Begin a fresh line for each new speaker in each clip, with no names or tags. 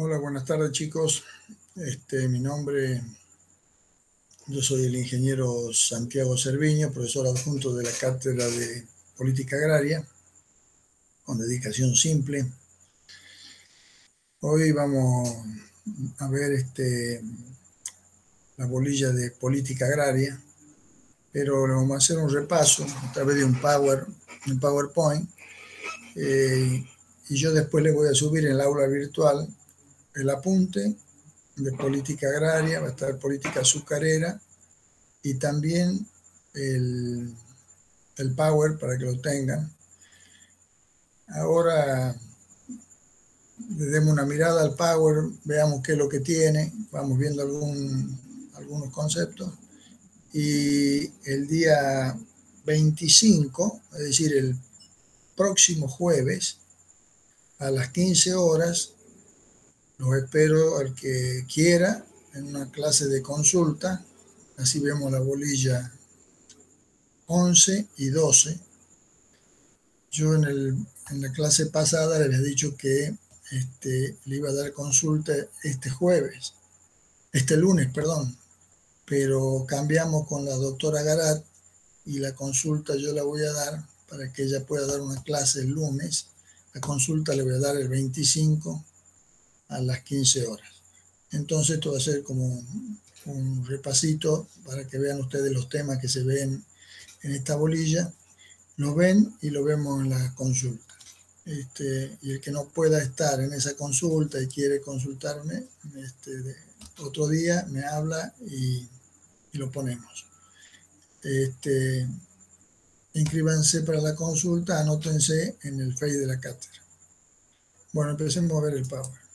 Hola, buenas tardes chicos. Yo soy el ingeniero Santiago Cerviño, profesor adjunto de la Cátedra de Política Agraria, con dedicación simple. Hoy vamos a ver la bolilla de política agraria, pero vamos a hacer un repaso a través de un PowerPoint, y yo después les voy a subir en el aula virtual el apunte de política agraria, va a estar política azucarera y también el, el Power para que lo tengan. Ahora le demos una mirada al Power, veamos qué es lo que tiene, vamos viendo algunos conceptos. Y el día 25, es decir, el próximo jueves, a las 15 horas, los espero al que quiera en una clase de consulta. Así vemos la bolilla 11 y 12. Yo en la clase pasada le había dicho que le iba a dar consulta este lunes, perdón, pero cambiamos con la doctora Garat y la consulta yo la voy a dar para que ella pueda dar una clase el lunes. La consulta le voy a dar el 25 a las 15 horas. Entonces esto va a ser como un repasito para que vean ustedes los temas que se ven en esta bolilla. Lo ven y lo vemos en la consulta. Y el que no pueda estar en esa consulta y quiere consultarme otro día, me habla y lo ponemos. Inscríbanse para la consulta, anótense en el Face de la cátedra. Bueno, empecemos a ver el Power.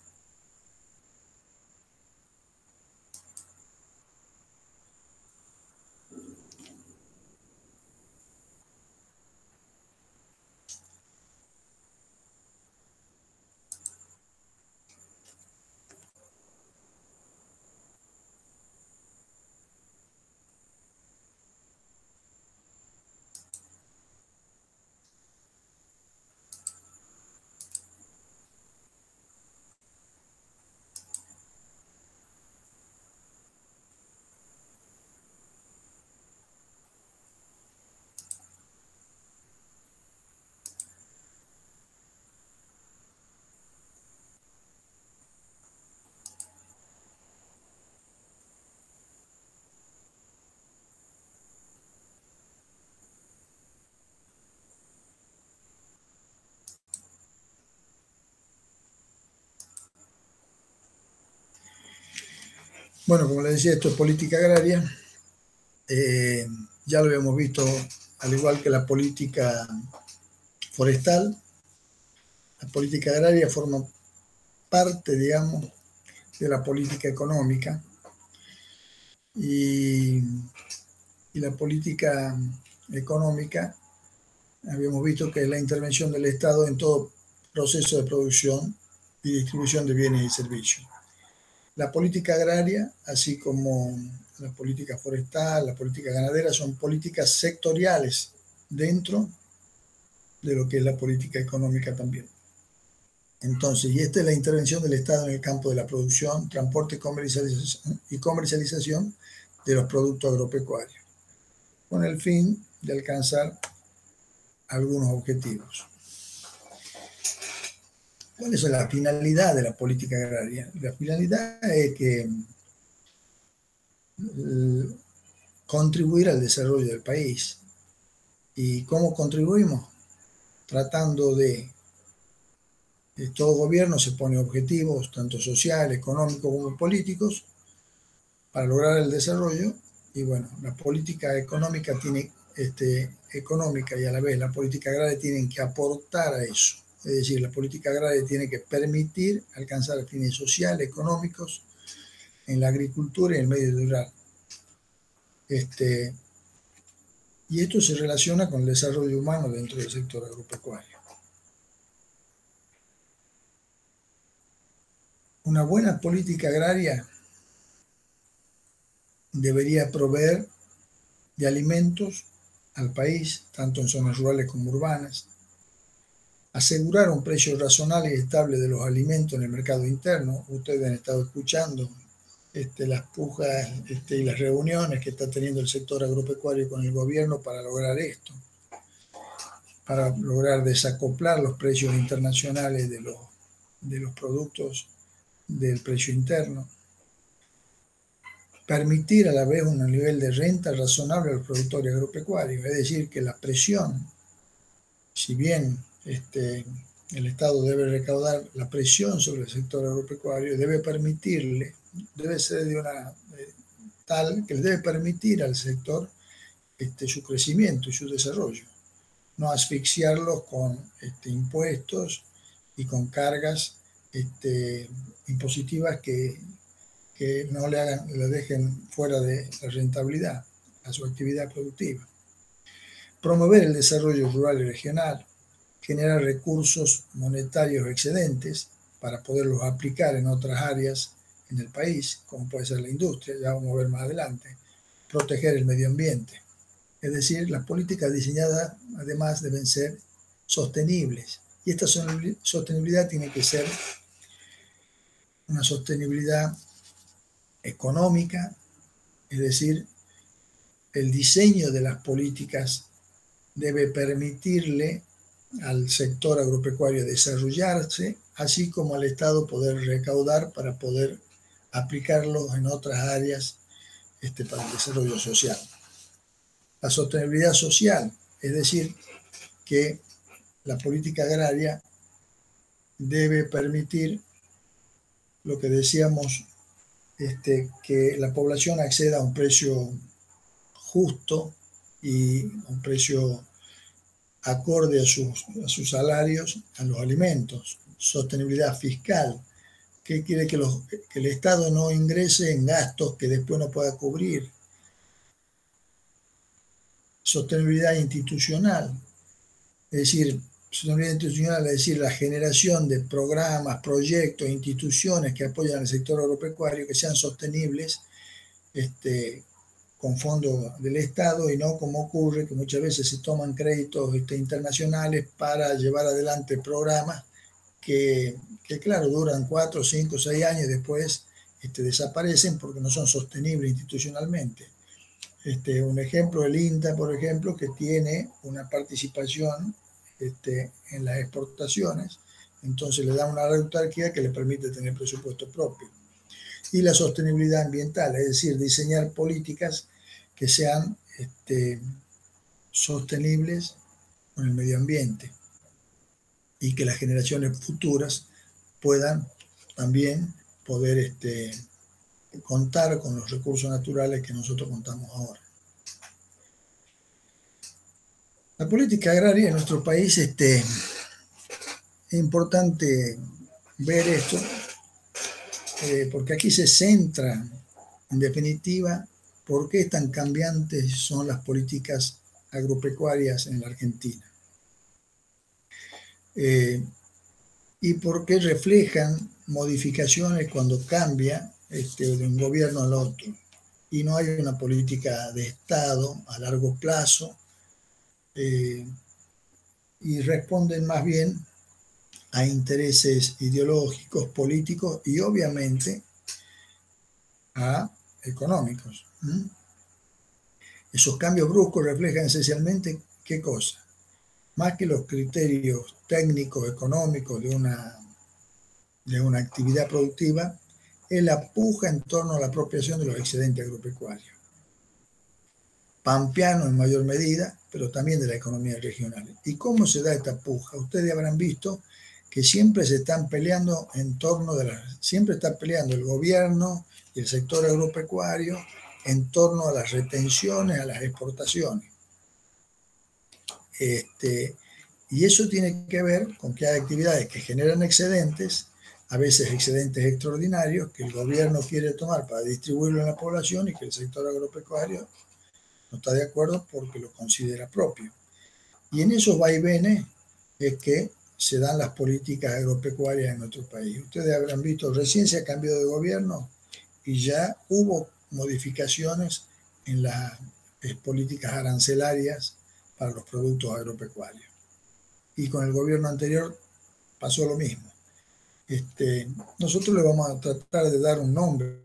Bueno, como les decía, esto es política agraria. Ya lo habíamos visto, al igual que la política forestal. La política agraria forma parte, digamos, de la política económica, y la política económica habíamos visto que es la intervención del Estado en todo proceso de producción y distribución de bienes y servicios. La política agraria, así como la política forestal, la política ganadera, son políticas sectoriales dentro de lo que es la política económica también. Entonces, y esta es la intervención del Estado en el campo de la producción, transporte y comercialización de los productos agropecuarios, con el fin de alcanzar algunos objetivos. ¿Cuál es la finalidad de la política agraria? La finalidad es que contribuir al desarrollo del país. ¿Y cómo contribuimos? Tratando de todo gobierno se pone objetivos, tanto sociales, económicos como políticos, para lograr el desarrollo. Y bueno, la política económica económica y a la vez la política agraria tienen que aportar a eso. Es decir, la política agraria tiene que permitir alcanzar fines sociales, económicos, en la agricultura y el medio rural. Y esto se relaciona con el desarrollo humano dentro del sector agropecuario. Una buena política agraria debería proveer de alimentos al país, tanto en zonas rurales como urbanas, asegurar un precio razonable y estable de los alimentos en el mercado interno. Ustedes han estado escuchando las pujas y las reuniones que está teniendo el sector agropecuario con el gobierno para lograr esto, para lograr desacoplar los precios internacionales de los productos del precio interno, permitir a la vez un nivel de renta razonable a los productores agropecuarios, es decir, que la presión, si bien el Estado debe recaudar la presión sobre el sector agropecuario, debe permitirle, debe ser de una tal que le debe permitir al sector su crecimiento y su desarrollo, no asfixiarlos con impuestos y con cargas impositivas que no le dejen fuera de la rentabilidad a su actividad productiva. Promover el desarrollo rural y regional, generar recursos monetarios excedentes para poderlos aplicar en otras áreas en el país, como puede ser la industria, ya vamos a ver más adelante. Proteger el medio ambiente. Es decir, las políticas diseñadas además deben ser sostenibles. Y esta sostenibilidad tiene que ser una sostenibilidad económica, es decir, el diseño de las políticas debe permitirle al sector agropecuario desarrollarse, así como al Estado poder recaudar para poder aplicarlos en otras áreas para el desarrollo social. La sostenibilidad social, es decir, que la política agraria debe permitir lo que decíamos, que la población acceda a un precio justo y un precio acorde a sus salarios, a los alimentos. Sostenibilidad fiscal, que quiere que el Estado no ingrese en gastos que después no pueda cubrir. Sostenibilidad institucional, es decir, la generación de programas, proyectos, instituciones que apoyan al sector agropecuario que sean sostenibles, con fondos del Estado, y no como ocurre que muchas veces se toman créditos internacionales para llevar adelante programas que claro, duran 4, 5, 6 años y después desaparecen porque no son sostenibles institucionalmente. Un ejemplo, el INTA, por ejemplo, que tiene una participación en las exportaciones, entonces le da una autarquía que le permite tener presupuesto propio. Y la sostenibilidad ambiental, es decir, diseñar políticas que sean sostenibles con el medio ambiente y que las generaciones futuras puedan también poder contar con los recursos naturales que nosotros contamos ahora. La política agraria en nuestro país, es importante ver esto, porque aquí se centra, en definitiva, por qué tan cambiantes son las políticas agropecuarias en la Argentina. Y por qué reflejan modificaciones cuando cambia de un gobierno al otro. Y no hay una política de Estado a largo plazo, y responden más bien a intereses ideológicos, políticos y obviamente a económicos. Esos cambios bruscos reflejan esencialmente ¿qué cosa? Más que los criterios técnicos, económicos de una actividad productiva, es la puja en torno a la apropiación de los excedentes agropecuarios. Pampeano en mayor medida, pero también de la economía regional. ¿Y cómo se da esta puja? Ustedes habrán visto que siempre se están peleando siempre está peleando el gobierno y el sector agropecuario en torno a las retenciones, a las exportaciones. Y eso tiene que ver con que hay actividades que generan excedentes, a veces excedentes extraordinarios, que el gobierno quiere tomar para distribuirlo en la población y que el sector agropecuario no está de acuerdo porque lo considera propio. Y en esos vaivenes es que se dan las políticas agropecuarias en nuestro país. Ustedes habrán visto, recién se ha cambiado de gobierno y ya hubo modificaciones en las políticas arancelarias para los productos agropecuarios. y con el gobierno anterior pasó lo mismo. Nosotros le vamos a tratar de dar un nombre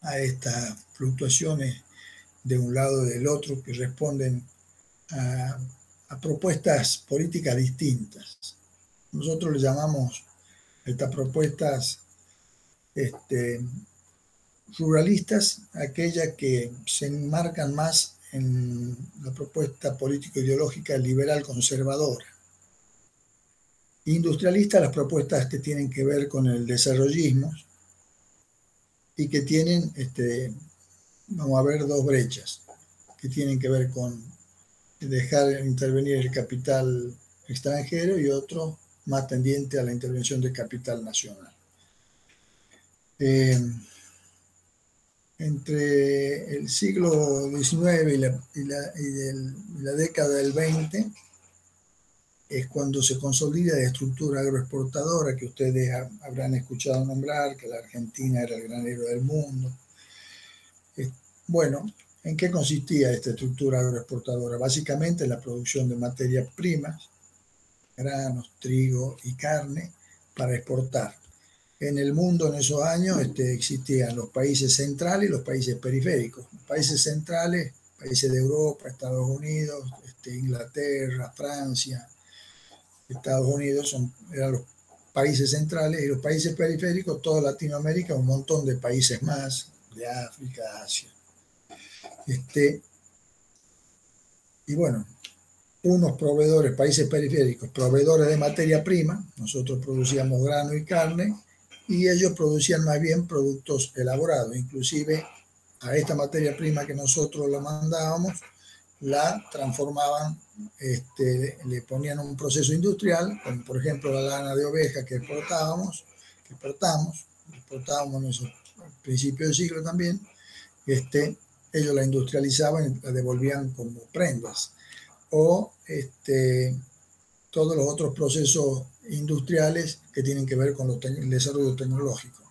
a estas fluctuaciones de un lado y del otro que responden a propuestas políticas distintas. Nosotros le llamamos estas propuestas ruralistas, aquellas que se enmarcan más en la propuesta político-ideológica liberal conservadora. Industrialistas, las propuestas que tienen que ver con el desarrollismo y que tienen, vamos a ver, dos brechas que tienen que ver con dejar intervenir el capital extranjero y otro más tendiente a la intervención del capital nacional. Entre el siglo XIX y la década del XX es cuando se consolida la estructura agroexportadora que ustedes habrán escuchado nombrar, que la Argentina era el granero del mundo. Bueno, ¿en qué consistía esta estructura agroexportadora? Básicamente en la producción de materias primas, granos, trigo y carne para exportar. En el mundo en esos años existían los países centrales y los países periféricos. Los países centrales, países de Europa, Estados Unidos, Inglaterra, Francia, Estados Unidos eran los países centrales, y los países periféricos, toda Latinoamérica, un montón de países más, de África, Asia. Y bueno, unos proveedores, países periféricos, proveedores de materia prima, nosotros producíamos grano y carne, y ellos producían más bien productos elaborados, inclusive a esta materia prima que nosotros la mandábamos, la transformaban, le ponían un proceso industrial, como por ejemplo la lana de oveja que exportamos en esos principios del siglo también, ellos la industrializaban y la devolvían como prendas, o todos los otros procesos industriales que tienen que ver con el desarrollo tecnológico.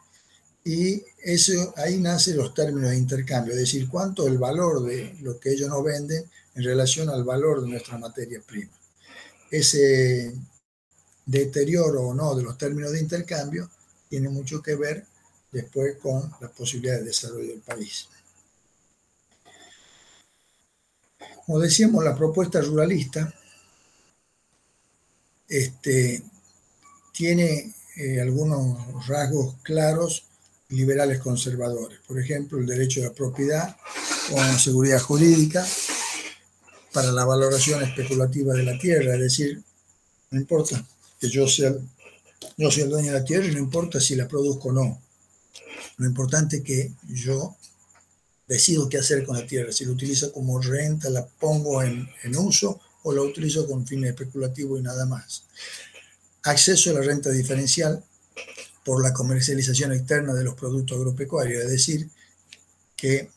Y eso, ahí nacen los términos de intercambio, es decir, cuánto el valor de lo que ellos nos venden en relación al valor de nuestra materia prima. Ese deterioro o no de los términos de intercambio tiene mucho que ver después con la posibilidad de desarrollo del país. Como decíamos, la propuesta ruralista tiene algunos rasgos claros liberales conservadores. Por ejemplo, el derecho de la propiedad con seguridad jurídica para la valoración especulativa de la tierra, es decir, no importa que yo sea el dueño de la tierra y no importa si la produzco o no. Lo importante es que yo decido qué hacer con la tierra, si la utilizo como renta, la pongo en uso o la utilizo con fines especulativos y nada más. Acceso a la renta diferencial por la comercialización externa de los productos agropecuarios, es decir, que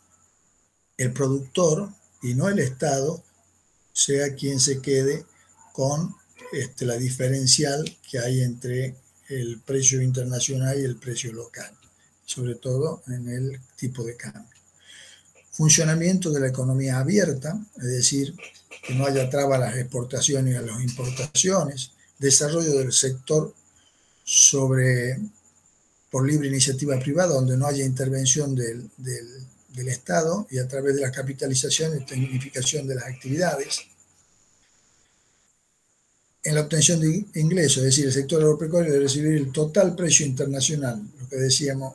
el productor y no el Estado sea quien se quede con la diferencial que hay entre el precio internacional y el precio local, sobre todo en el tipo de cambio. Funcionamiento de la economía abierta, es decir, que no haya trabas a las exportaciones y a las importaciones, desarrollo del sector por libre iniciativa privada, donde no haya intervención del Estado y a través de la capitalización y tecnificación de las actividades. En la obtención de ingresos, es decir, el sector agropecuario debe recibir el total precio internacional, lo que decíamos,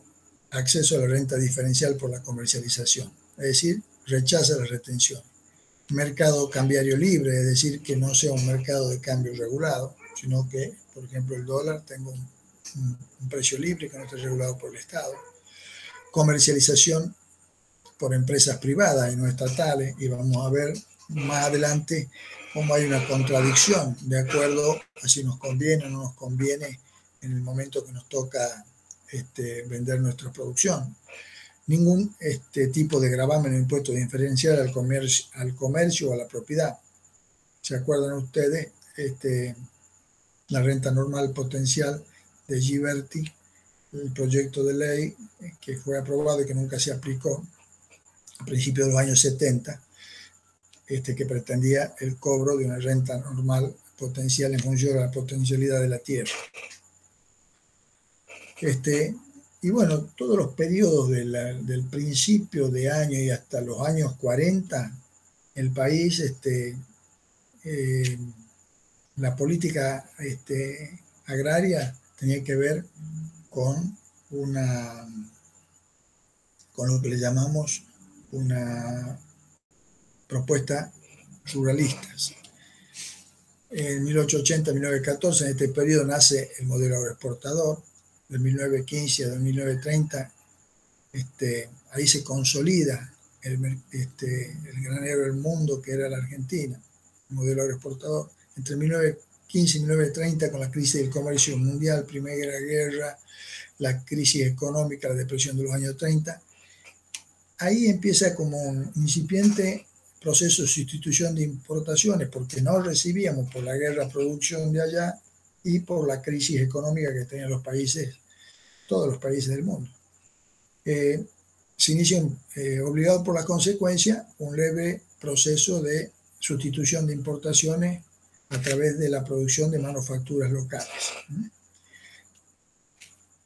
acceso a la renta diferencial por la comercialización, es decir, rechaza la retención. Mercado cambiario libre, es decir, que no sea un mercado de cambio regulado, sino que, por ejemplo, el dólar tenga un precio libre que no esté regulado por el Estado. Comercialización por empresas privadas y no estatales, y vamos a ver más adelante cómo hay una contradicción de acuerdo a si nos conviene o no nos conviene en el momento que nos toca vender nuestra producción. Ningún tipo de gravamen o impuesto diferencial al comercio o a la propiedad. ¿Se acuerdan ustedes? La renta normal potencial de Ghiberti, el proyecto de ley que fue aprobado y que nunca se aplicó a principios de los años 70, que pretendía el cobro de una renta normal potencial en función de la potencialidad de la tierra. Y bueno, todos los periodos del principio de año y hasta los años 40, el país, la política agraria tenía que ver con lo que le llamamos una propuesta ruralistas. En 1880-1914, en este periodo, nace el modelo agroexportador. De 1915 a 1930, ahí se consolida el granero del mundo, que era la Argentina, el modelo agroexportador. Entre 1915 y 1930, con la crisis del comercio mundial, Primera Guerra, la crisis económica, la depresión de los años 30, ahí empieza como un incipiente proceso de sustitución de importaciones, porque no recibíamos por la guerra producción de allá y por la crisis económica que tenían los países, todos los países del mundo. Se inicia, obligado por la consecuencia, un leve proceso de sustitución de importaciones a través de la producción de manufacturas locales.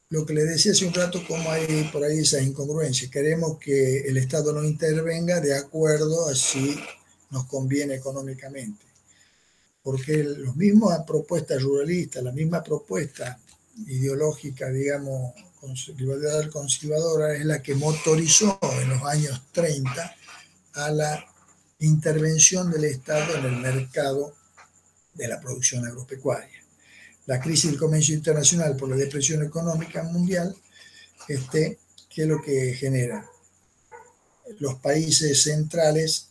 Lo que le decía hace un rato, cómo hay por ahí esas incongruencias. Queremos que el Estado no intervenga de acuerdo a si nos conviene económicamente. Porque las mismas propuestas ruralistas, la misma propuesta ideológica, digamos, conservadora, es la que motorizó en los años 30 a la intervención del Estado en el mercado de la producción agropecuaria. La crisis del comercio internacional por la depresión económica mundial, ¿qué es lo que genera? Los países centrales,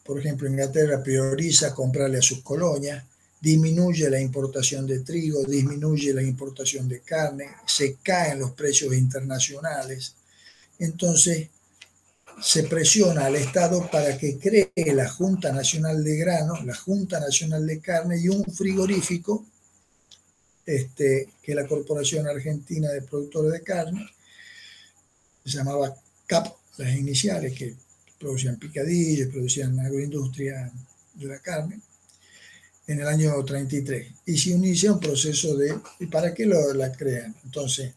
por ejemplo, Inglaterra prioriza comprarle a sus colonias, disminuye la importación de trigo, disminuye la importación de carne, se caen los precios internacionales. Entonces, se presiona al Estado para que cree la Junta Nacional de Granos, la Junta Nacional de Carne y un frigorífico, que es la Corporación Argentina de Productores de Carne, se llamaba CAP, las iniciales, que producían picadillos, producían agroindustria de la carne, en el año 33. Y se inicia un proceso ¿y para qué la crean? Entonces,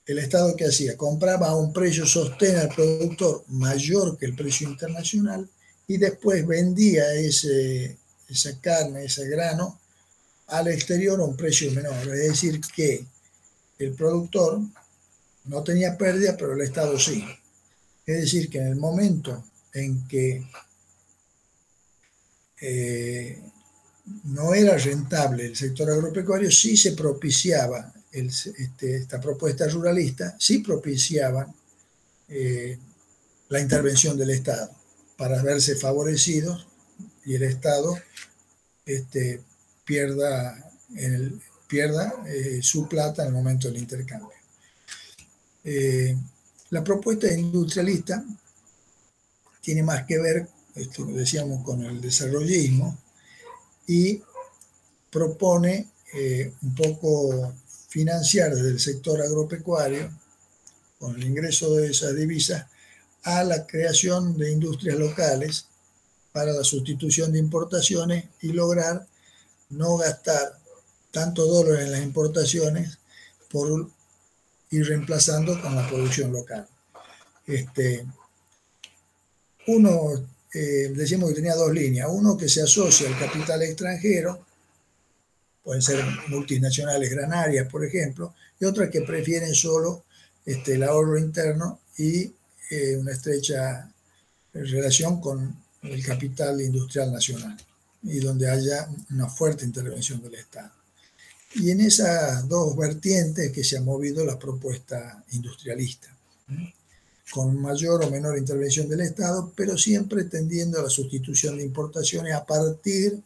el Estado, ¿qué hacía? Compraba a un precio sostén al productor mayor que el precio internacional y después vendía esa carne, ese grano, al exterior a un precio menor. Es decir, que el productor no tenía pérdida, pero el Estado sí. Es decir, que en el momento en que no era rentable el sector agropecuario, sí se propiciaba esta propuesta ruralista, sí propiciaban la intervención del Estado para verse favorecidos y el Estado pierda su plata en el momento del intercambio. La propuesta industrialista tiene más que ver, esto lo decíamos, con el desarrollismo y propone un poco financiar desde el sector agropecuario, con el ingreso de esas divisas, a la creación de industrias locales para la sustitución de importaciones y lograr no gastar tanto dólares en las importaciones por ir reemplazando con la producción local. Decimos que tenía dos líneas. Uno que se asocia al capital extranjero, pueden ser multinacionales granarias, por ejemplo, y otras que prefieren solo el ahorro interno y una estrecha relación con el capital industrial nacional, y donde haya una fuerte intervención del Estado. Y en esas dos vertientes que se ha movido la propuesta industrialista, con mayor o menor intervención del Estado, pero siempre tendiendo a la sustitución de importaciones a partir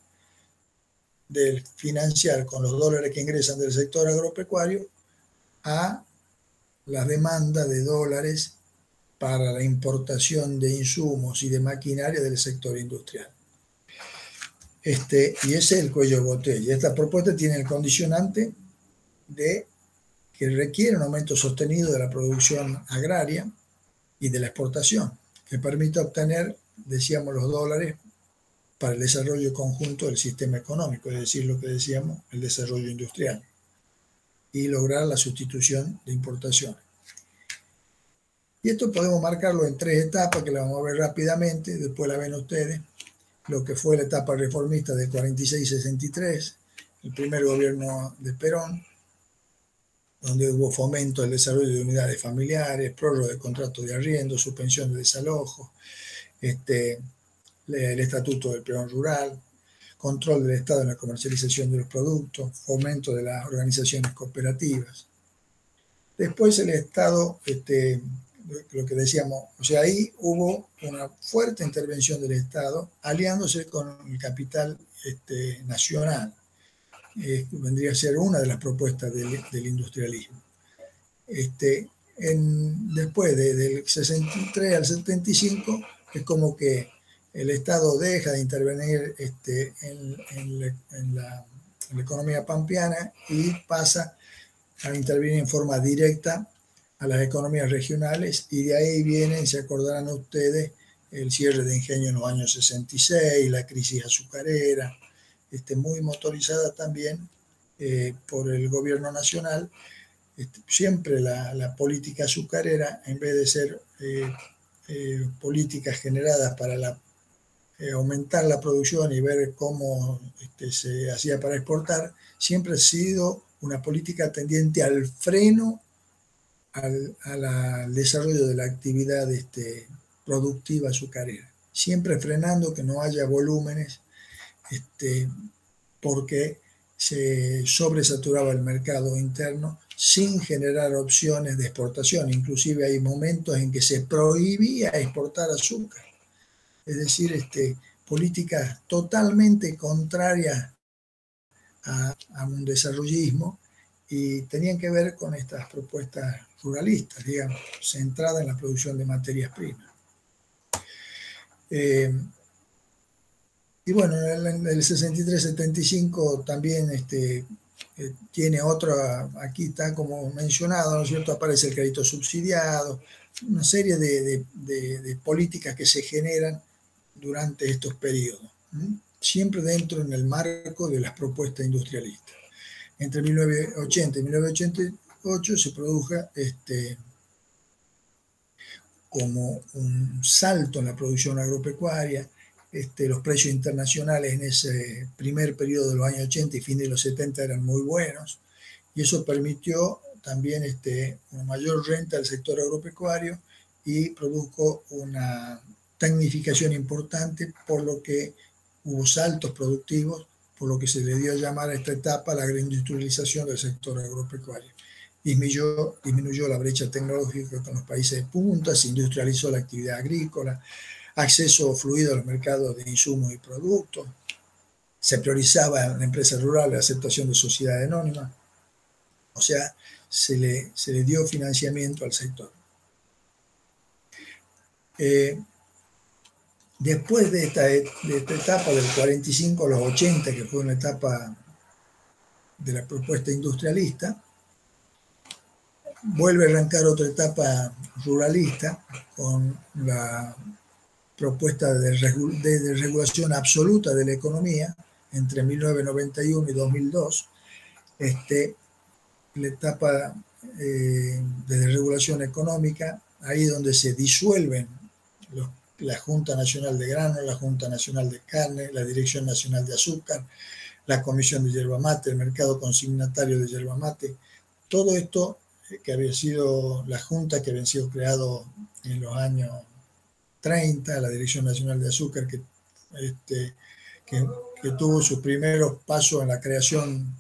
de financiar con los dólares que ingresan del sector agropecuario a la demanda de dólares para la importación de insumos y de maquinaria del sector industrial. Y ese es el cuello de botella. Esta propuesta tiene el condicionante de que requiere un aumento sostenido de la producción agraria y de la exportación, que permita obtener decíamos, los dólares para el desarrollo conjunto del sistema económico, es decir, lo que decíamos, el desarrollo industrial, y lograr la sustitución de importaciones. Y esto podemos marcarlo en 3 etapas, que la vamos a ver rápidamente, después la ven ustedes. Lo que fue la etapa reformista de 46-63, el primer gobierno de Perón, donde hubo fomento del desarrollo de unidades familiares, prórroga de contratos de arriendo, suspensión de desalojo, el estatuto del peón rural, control del Estado en la comercialización de los productos, fomento de las organizaciones cooperativas. Después el Estado, lo que decíamos, o sea, ahí hubo una fuerte intervención del Estado aliándose con el capital nacional. Vendría a ser una de las propuestas del industrialismo. Después del 63 al 75 es como que el Estado deja de intervenir en la economía pampeana y pasa a intervenir en forma directa a las economías regionales, y de ahí vienen, se acordarán ustedes, el cierre de Ingenio en los años 66, la crisis azucarera, muy motorizada también por el gobierno nacional. Siempre la política azucarera, en vez de ser políticas generadas para aumentar la producción y ver cómo se hacía para exportar, siempre ha sido una política tendiente al freno, al desarrollo de la actividad productiva azucarera, siempre frenando que no haya volúmenes, porque se sobresaturaba el mercado interno sin generar opciones de exportación. Inclusive hay momentos en que se prohibía exportar azúcar, es decir, políticas totalmente contrarias a un desarrollismo, y tenían que ver con estas propuestas ruralistas, digamos, centradas en la producción de materias primas. Y bueno, en el 63-75 también tiene otra, aquí está como mencionado, ¿no es cierto? Aparece el crédito subsidiado, una serie de políticas que se generan durante estos periodos, siempre dentro en el marco de las propuestas industrialistas. Entre 1980 y 1988 se produjo como un salto en la producción agropecuaria. Los precios internacionales en ese primer periodo de los años 80 y fin de los 70 eran muy buenos, y eso permitió también una mayor renta del sector agropecuario y produjo una tecnificación importante, por lo que hubo saltos productivos, por lo que se le dio a llamar a esta etapa la agroindustrialización del sector agropecuario. Disminuyó la brecha tecnológica con los países de punta, se industrializó la actividad agrícola, acceso fluido a los mercados de insumos y productos, se priorizaba en la empresa rural la aceptación de sociedades anónimas, o sea, se le dio financiamiento al sector. Después de esta etapa del 45 a los 80, que fue una etapa de la propuesta industrialista, vuelve a arrancar otra etapa ruralista con la propuesta de regulación absoluta de la economía entre 1991 y 2002, la etapa de desregulación económica, ahí donde se disuelven la Junta Nacional de Grano, la Junta Nacional de Carne, la Dirección Nacional de Azúcar, la Comisión de Yerba Mate, el mercado consignatario de yerba mate. Todo esto que había sido la Junta, que había sido creado en los años 30, la Dirección Nacional de Azúcar, que tuvo sus primeros pasos en la creación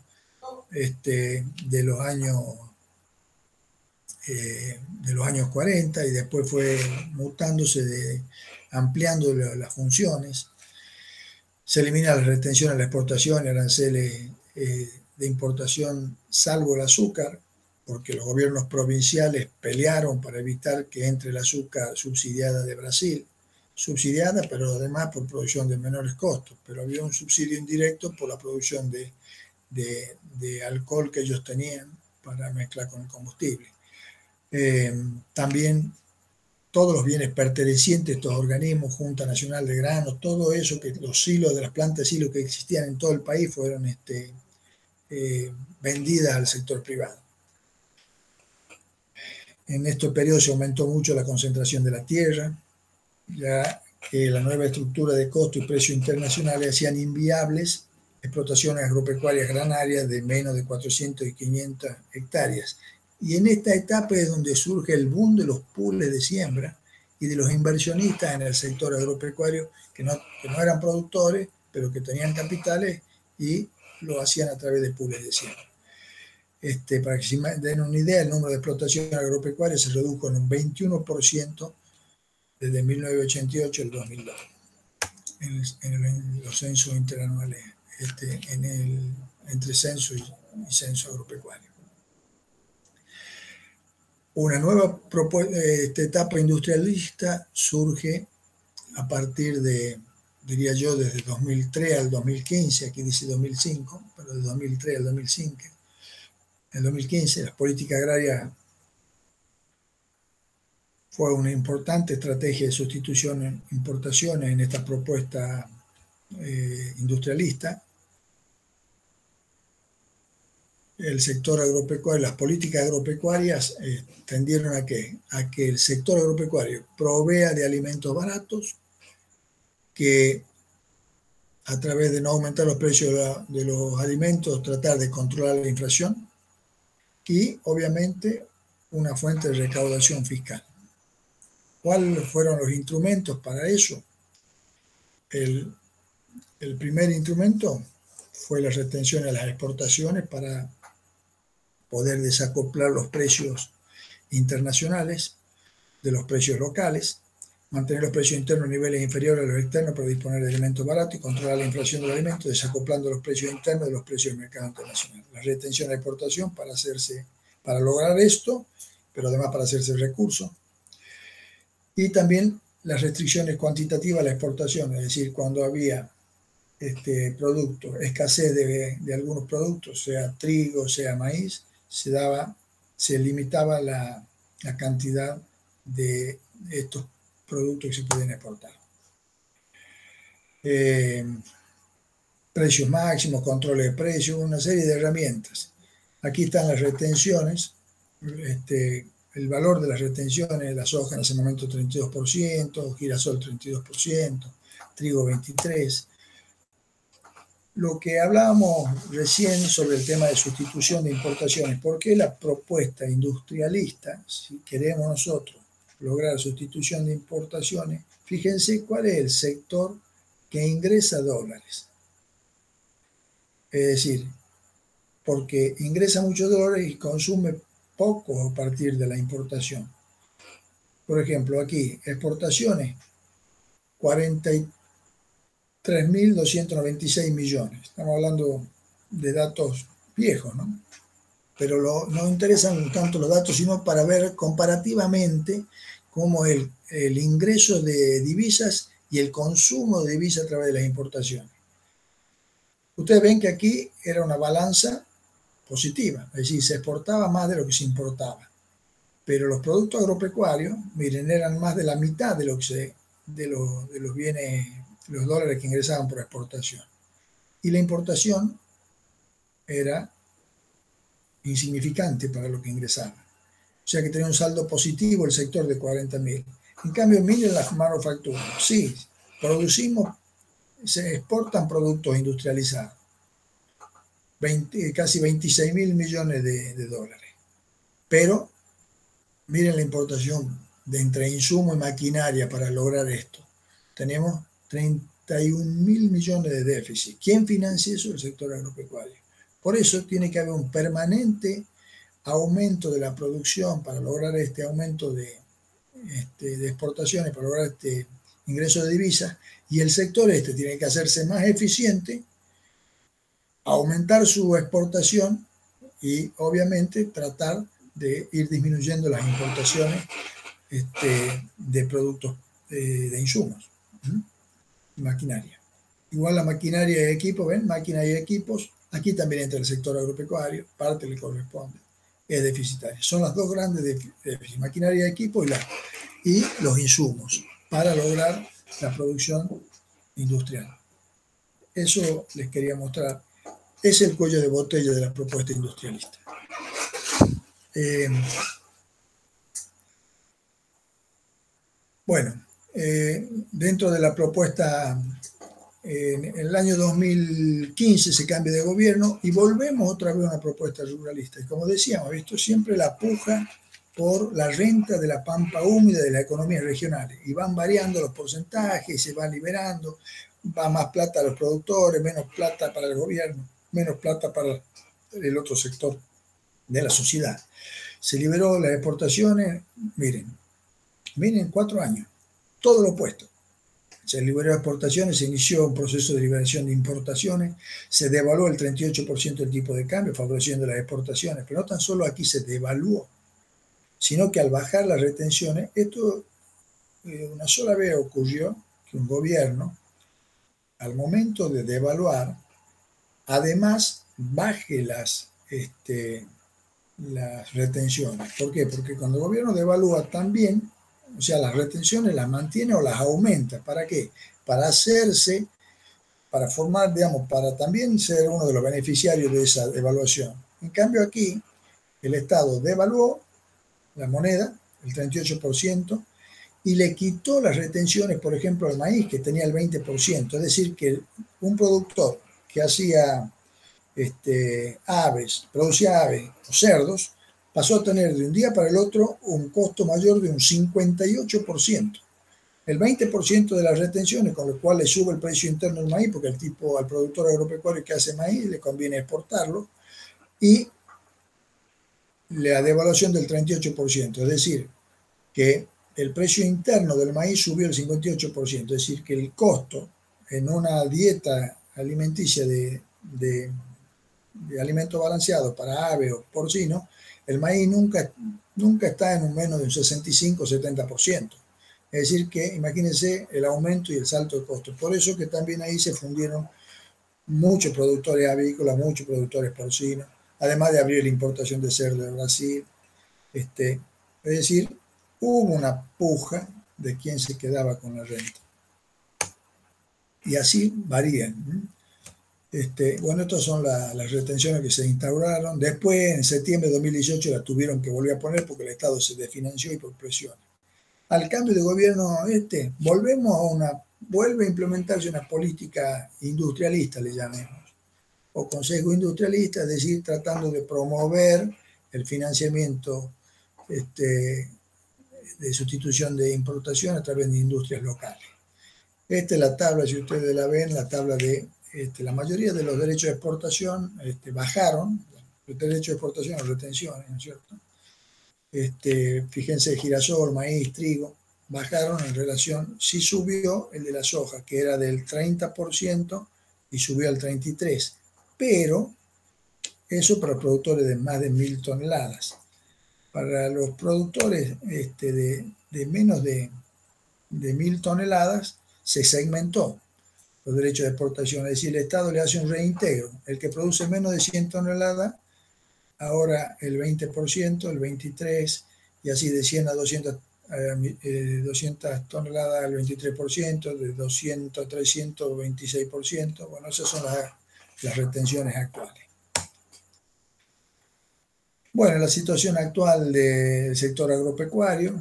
de los años 40, y después fue mutándose, ampliando las funciones. Se elimina la retención a la exportación y aranceles de importación, salvo el azúcar, porque los gobiernos provinciales pelearon para evitar que entre el azúcar subsidiada de Brasil, subsidiada pero además por producción de menores costos, pero había un subsidio indirecto por la producción de alcohol que ellos tenían para mezclar con el combustible. También todos los bienes pertenecientes a estos organismos, Junta Nacional de Granos, todo eso, que los silos de las plantas de silo que existían en todo el país fueron vendidas al sector privado. En este periodo se aumentó mucho la concentración de la tierra, ya que la nueva estructura de costo y precios internacionales hacían inviables explotaciones agropecuarias granarias de menos de 400 y 500 hectáreas. Y en esta etapa es donde surge el boom de los pools de siembra y de los inversionistas en el sector agropecuario que no eran productores, pero que tenían capitales y lo hacían a través de pools de siembra. Para que se den una idea, el número de explotaciones agropecuarias se redujo en un 21% desde 1988 al 2002 en los censos interanuales, entre censo y censo agropecuario. Una nueva etapa industrialista surge a partir de, diría yo, desde 2003 al 2015, aquí dice 2005, pero de 2003 al 2005. En 2015 la política agraria fue una importante estrategia de sustitución en importaciones en esta propuesta industrialista. El sector agropecuario, las políticas agropecuarias tendieron a que el sector agropecuario provea de alimentos baratos, que a través de no aumentar los precios de los alimentos, tratar de controlar la inflación y, obviamente, una fuente de recaudación fiscal. ¿Cuáles fueron los instrumentos para eso? El primer instrumento fue la retención de las exportaciones para poder desacoplar los precios internacionales de los precios locales, mantener los precios internos a niveles inferiores a los externos para disponer de alimentos baratos y controlar la inflación de los alimentos, desacoplando los precios internos de los precios del mercado internacional. La retención de la exportación para lograr esto, pero además para hacerse recursos. Y también las restricciones cuantitativas a la exportación, es decir, cuando había escasez de algunos productos, sea trigo, sea maíz, se limitaba la cantidad de estos productos que se pueden exportar. Precios máximos, control de precios, una serie de herramientas. Aquí están las retenciones, el valor de las retenciones, la soja en ese momento 32%, girasol 32%, trigo 23%. Lo que hablábamos recién sobre el tema de sustitución de importaciones, ¿por qué la propuesta industrialista, si queremos nosotros lograr sustitución de importaciones? Fíjense cuál es el sector que ingresa dólares. Es decir, porque ingresa muchos dólares y consume poco a partir de la importación. Por ejemplo, aquí, exportaciones, 43.296 millones. Estamos hablando de datos viejos, ¿no? Pero no interesan tanto los datos, sino para ver comparativamente cómo el ingreso de divisas y el consumo de divisas a través de las importaciones. Ustedes ven que aquí era una balanza positiva, es decir, se exportaba más de lo que se importaba. Pero los productos agropecuarios, miren, eran más de la mitad de los bienes, los dólares que ingresaban por exportación. Y la importación era insignificante para lo que ingresaba. O sea que tenía un saldo positivo el sector de 40.000. En cambio, miren las manufacturas. Sí, se exportan productos industrializados. Casi 26.000 millones de dólares. Pero miren la importación de entre insumo y maquinaria para lograr esto. Tenemos 31.000 millones de déficit. ¿Quién financia eso? El sector agropecuario. Por eso tiene que haber un permanente aumento de la producción para lograr este aumento de exportaciones, para lograr este ingreso de divisas, y el sector tiene que hacerse más eficiente, aumentar su exportación y obviamente tratar de ir disminuyendo las importaciones de productos de insumos, maquinaria. Igual la maquinaria y equipos, ¿ven? Máquinas y equipos, aquí también entra el sector agropecuario, parte le corresponde, es deficitaria. Son las dos grandes déficits, maquinaria y equipos y y los insumos para lograr la producción industrial. Eso les quería mostrar. Es el cuello de botella de la propuesta industrialista. Dentro de la propuesta, en el año 2015 se cambia de gobierno y volvemos otra vez a una propuesta ruralista. Y como decíamos, visto siempre la puja por la renta de la pampa húmeda de las economías regionales. Y van variando los porcentajes, se van liberando, va más plata a los productores, menos plata para el gobierno, menos plata para el otro sector de la sociedad. Se liberó las exportaciones, miren, 4 años, todo lo opuesto. Se liberó exportaciones, se inició un proceso de liberación de importaciones, se devaluó el 38% del tipo de cambio, favoreciendo las exportaciones, pero no tan solo aquí se devaluó, sino que al bajar las retenciones, esto una sola vez ocurrió que un gobierno, al momento de devaluar, además baje las retenciones. ¿Por qué? Porque cuando el gobierno devalúa también, o sea, las retenciones las mantiene o las aumenta. ¿Para qué? Para hacerse, para formar, digamos, para también ser uno de los beneficiarios de esa devaluación. En cambio aquí, el Estado devaluó la moneda, el 38%, y le quitó las retenciones, por ejemplo, al maíz, que tenía el 20%. Es decir, que un productor que hacía producía aves o cerdos, pasó a tener de un día para el otro un costo mayor de un 58%. El 20% de las retenciones, con lo cual le sube el precio interno del maíz, porque al productor agropecuario que hace maíz le conviene exportarlo, y la devaluación del 38%, es decir, que el precio interno del maíz subió el 58%, es decir, que el costo en una dieta alimenticia de alimento balanceado para ave o porcino, el maíz nunca está en un menos de un 65 o 70%. Es decir que imagínense el aumento y el salto de costos. Por eso que también ahí se fundieron muchos productores avícolas, muchos productores porcinos, además de abrir la importación de cerdo de Brasil. Es decir, hubo una puja de quién se quedaba con la renta. Y así varían. Bueno, estas son las retenciones que se instauraron. Después, en septiembre de 2018, las tuvieron que volver a poner porque el Estado se desfinanció y por presión. Al cambio de gobierno vuelve a implementarse una política industrialista, le llamemos, o consejo industrialista, es decir, tratando de promover el financiamiento de sustitución de importación a través de industrias locales. Esta es la tabla, si ustedes la ven, la tabla de la mayoría de los derechos de exportación bajaron, los derechos de exportación o retenciones, ¿no es cierto? Fíjense, girasol, maíz, trigo, bajaron en relación, sí subió el de la soja, que era del 30% y subió al 33%, pero eso para productores de más de 1.000 toneladas. Para los productores de menos de 1.000 toneladas se segmentó los derechos de exportación, es decir, el Estado le hace un reintegro. El que produce menos de 100 toneladas, ahora el 20%, el 23%, y así de 100 a 200 toneladas el 23%, de 200 a 300 26%. Bueno, esas son las retenciones actuales. Bueno, la situación actual del sector agropecuario,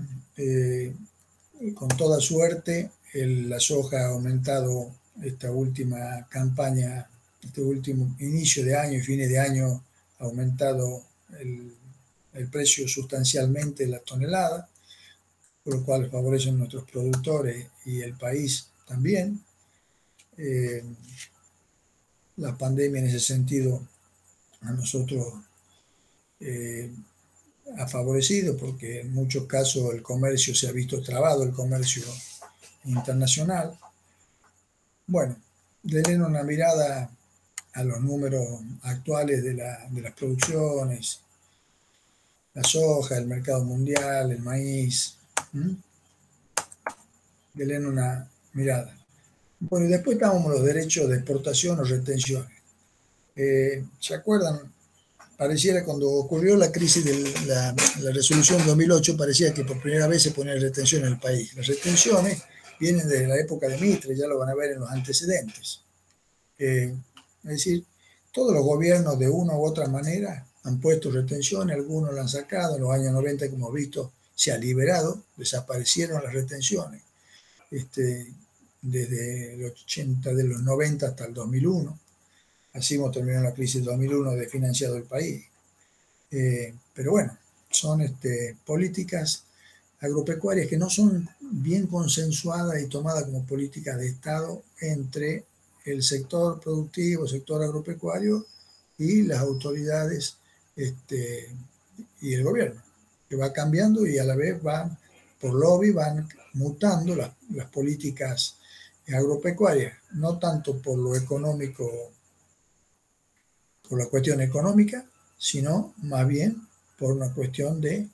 con toda suerte, la soja ha aumentado esta última campaña, este último inicio de año y fines de año, ha aumentado el precio sustancialmente de la tonelada, por lo cual favorecen nuestros productores y el país también. La pandemia en ese sentido a nosotros ha favorecido porque en muchos casos el comercio se ha visto trabado, el comercio internacional. Bueno, denle una mirada a los números actuales de las producciones, la soja, el mercado mundial, el maíz. Denle una mirada. Bueno, y después estábamos los derechos de exportación o retenciones. ¿Se acuerdan pareciera cuando ocurrió la crisis de la resolución 2008, parecía que por primera vez se ponía retención en el país. Las retenciones vienen de la época de Mitre, ya lo van a ver en los antecedentes. Es decir, todos los gobiernos de una u otra manera han puesto retenciones, algunos la han sacado, en los años 90, como hemos visto, se ha liberado, desaparecieron las retenciones, desde los 80, de los 90 hasta el 2001. Así hemos terminado la crisis del 2001, desfinanciado el país. Pero bueno, son políticas agropecuarias que no son bien consensuadas y tomadas como políticas de Estado entre el sector productivo, el sector agropecuario y las autoridades y el gobierno, que va cambiando y a la vez van, por lobby, van mutando las políticas agropecuarias, no tanto por lo económico, por la cuestión económica, sino más bien por una cuestión de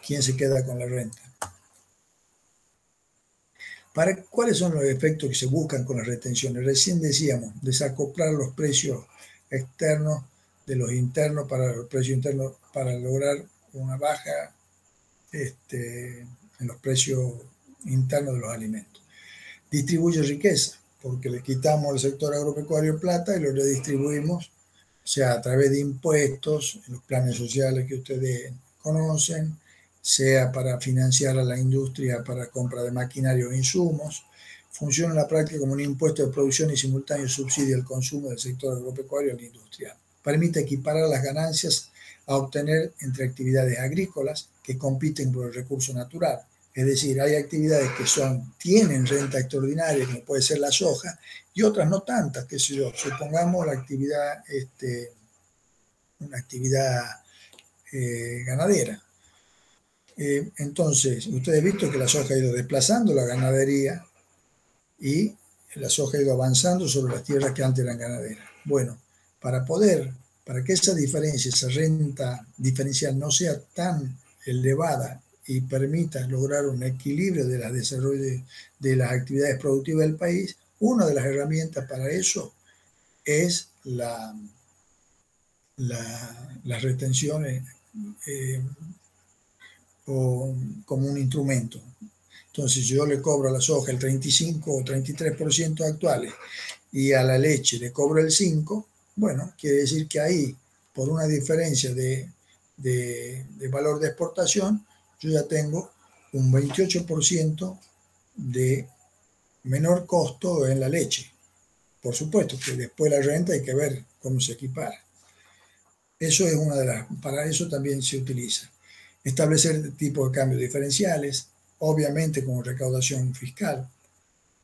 quién se queda con la renta. ¿Cuáles son los efectos que se buscan con las retenciones? Recién decíamos, desacoplar los precios externos de los internos para los precios internos para lograr una baja en los precios internos de los alimentos. Distribuye riqueza, porque le quitamos al sector agropecuario plata y lo redistribuimos, o sea, a través de impuestos, los planes sociales que ustedes conocen, sea para financiar a la industria para compra de maquinaria o insumos. Funciona en la práctica como un impuesto de producción y simultáneo subsidio al consumo del sector agropecuario y al industrial. Permite equiparar las ganancias a obtener entre actividades agrícolas que compiten por el recurso natural. Es decir, hay actividades que tienen renta extraordinaria, como puede ser la soja, y otras no tantas, qué sé yo, supongamos la actividad, una actividad ganadera. Entonces, ustedes han visto que la soja ha ido desplazando la ganadería y la soja ha ido avanzando sobre las tierras que antes eran ganaderas. Bueno, para que esa diferencia, esa renta diferencial no sea tan elevada y permita lograr un equilibrio de desarrollo de las actividades productivas del país, una de las herramientas para eso es las retenciones como un instrumento. Entonces, yo le cobro a la soja el 35 o 33% actuales y a la leche le cobro el 5%, bueno, quiere decir que ahí, por una diferencia de valor de exportación, yo ya tengo un 28% de menor costo en la leche. Por supuesto que después la renta hay que ver cómo se equipara. Eso es para eso también se utiliza. Establecer tipos de cambios diferenciales, obviamente con recaudación fiscal,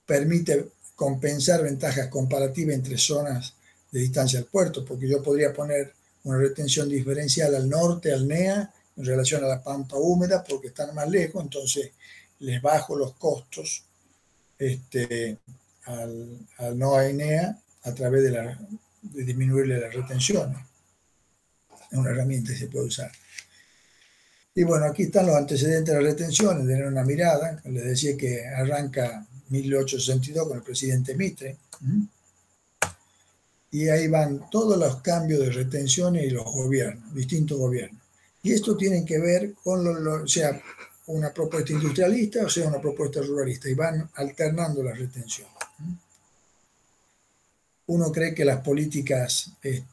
permite compensar ventajas comparativas entre zonas de distancia al puerto, porque yo podría poner una retención diferencial al norte, al NEA, en relación a la pampa húmeda, porque están más lejos, entonces les bajo los costos al no NEA a través de disminuirle las retenciones. Es una herramienta que se puede usar. Y bueno, aquí están los antecedentes de las retenciones, tener una mirada. Les decía que arranca 1862 con el presidente Mitre. Y ahí van todos los cambios de retenciones y los gobiernos, distintos gobiernos. Y esto tiene que ver con sea una propuesta industrialista o sea una propuesta ruralista. Y van alternando las retenciones. Uno cree que las políticas, ahí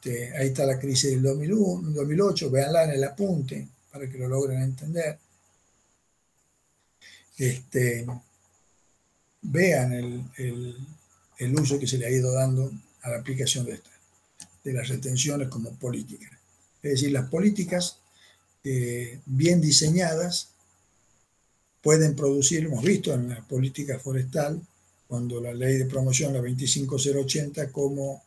está la crisis del 2001, 2008, véanla en el apunte para que lo logren entender. Vean el uso que se le ha ido dando a la aplicación de las retenciones como política. Es decir, las políticas bien diseñadas pueden producir, hemos visto en la política forestal, cuando la ley de promoción, la 25080, como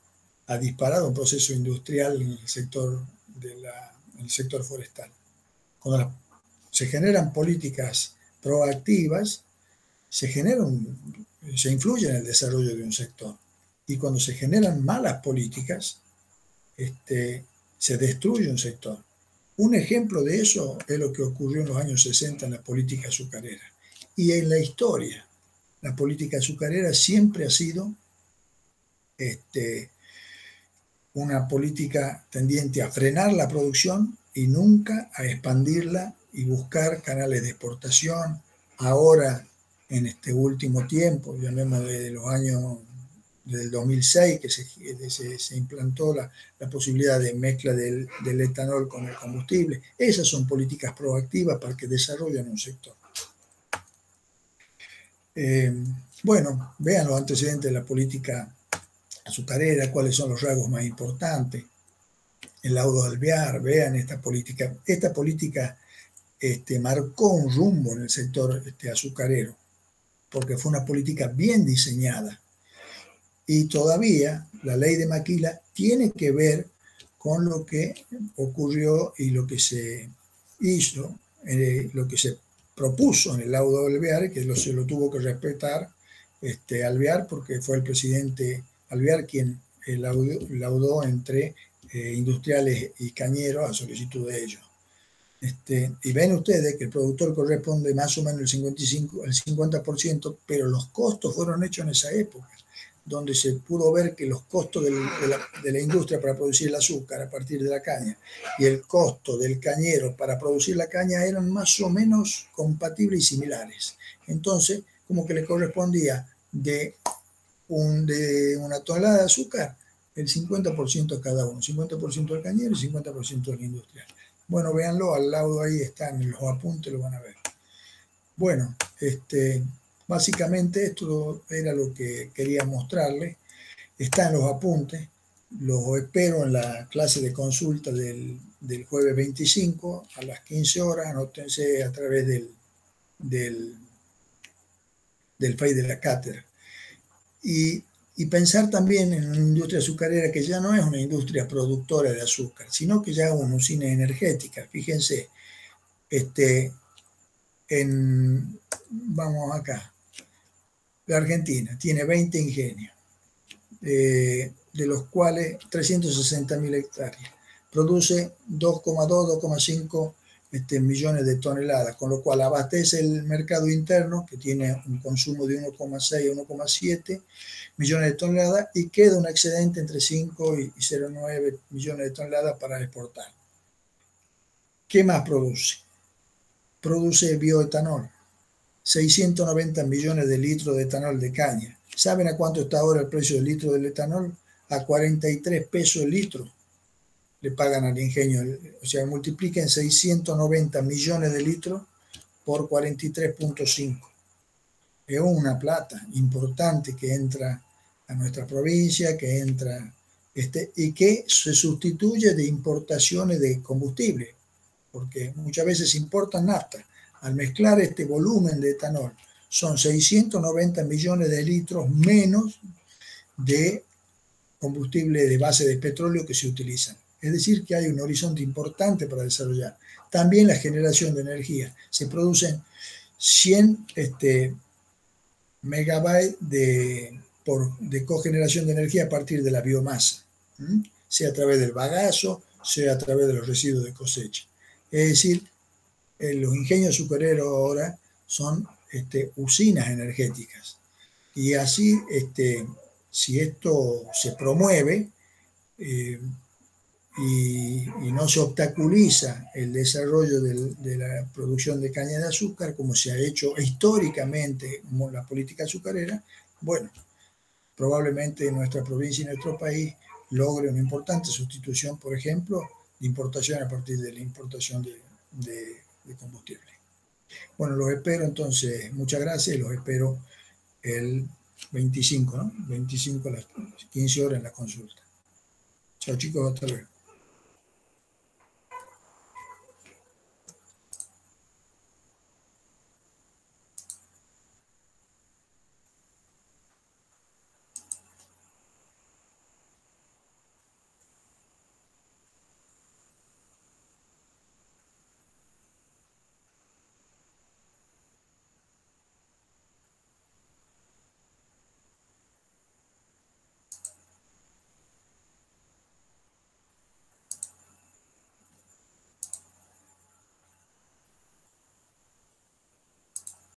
ha disparado un proceso industrial en el sector, en el sector forestal. Cuando se generan políticas proactivas, se influye en el desarrollo de un sector. Y cuando se generan malas políticas, se destruye un sector. Un ejemplo de eso es lo que ocurrió en los años 60 en la política azucarera. Y en la historia, la política azucarera siempre ha sido una política tendiente a frenar la producción y nunca a expandirla y buscar canales de exportación. Ahora, en este último tiempo, llamemos de los años del 2006, que se implantó la posibilidad de mezcla del etanol con el combustible. Esas son políticas proactivas para que desarrollen un sector. Bueno, vean los antecedentes de la política azucarera, cuáles son los rasgos más importantes. El laudo de Alvear, vean esta política. Esta política marcó un rumbo en el sector azucarero, porque fue una política bien diseñada. Y todavía la ley de Maquila tiene que ver con lo que ocurrió y lo que se hizo, lo que se propuso en el laudo de Alvear, que se lo tuvo que respetar Alvear, porque fue el presidente Alvear quien laudó entre industriales y cañeros a solicitud de ellos. Y ven ustedes que el productor corresponde más o menos el 50%, pero los costos fueron hechos en esa época, donde se pudo ver que los costos de la industria para producir el azúcar a partir de la caña y el costo del cañero para producir la caña eran más o menos compatibles y similares. Entonces, como que le correspondía de una tonelada de azúcar, el 50% a cada uno, 50% al cañero y 50% al industrial. Bueno, véanlo, al lado ahí están en los apuntes, lo van a ver. Bueno, básicamente esto era lo que quería mostrarles. Está en los apuntes, los espero en la clase de consulta del jueves 25 a las 15 horas, anótense a través del Face de la cátedra. Y pensar también en una industria azucarera que ya no es una industria productora de azúcar, sino que ya es una usina energética. Fíjense, vamos acá, la Argentina tiene 20 ingenios, de los cuales 360.000 hectáreas, produce 2,2, 2,5 millones de toneladas, con lo cual abastece el mercado interno, que tiene un consumo de 1,6 a 1,7 millones de toneladas, y queda un excedente entre 5 y 0,9 millones de toneladas para exportar. ¿Qué más produce? Produce bioetanol, 690 millones de litros de etanol de caña. ¿Saben a cuánto está ahora el precio del litro del etanol? A 43 pesos el litro le pagan al ingenio. O sea, multipliquen 690 millones de litros por 43.5. Es una plata importante que entra a nuestra provincia, que entra y que se sustituye de importaciones de combustible, porque muchas veces importan nafta. Al mezclar este volumen de etanol, son 690 millones de litros menos de combustible de base de petróleo que se utilizan. Es decir, que hay un horizonte importante para desarrollar. También la generación de energía. Se producen 100 megabytes de cogeneración de energía a partir de la biomasa, sea a través del bagazo, sea a través de los residuos de cosecha. Es decir, los ingenios azucareros ahora son usinas energéticas. Y así, si esto se promueve y no se obstaculiza el desarrollo de la producción de caña de azúcar, como se ha hecho históricamente con la política azucarera, bueno, probablemente nuestra provincia y nuestro país logre una importante sustitución, por ejemplo, de importación a partir de la importación de combustible. Bueno, los espero entonces, muchas gracias, los espero el 25, ¿no? 25 a las 15 horas en la consulta. Chao chicos, hasta luego.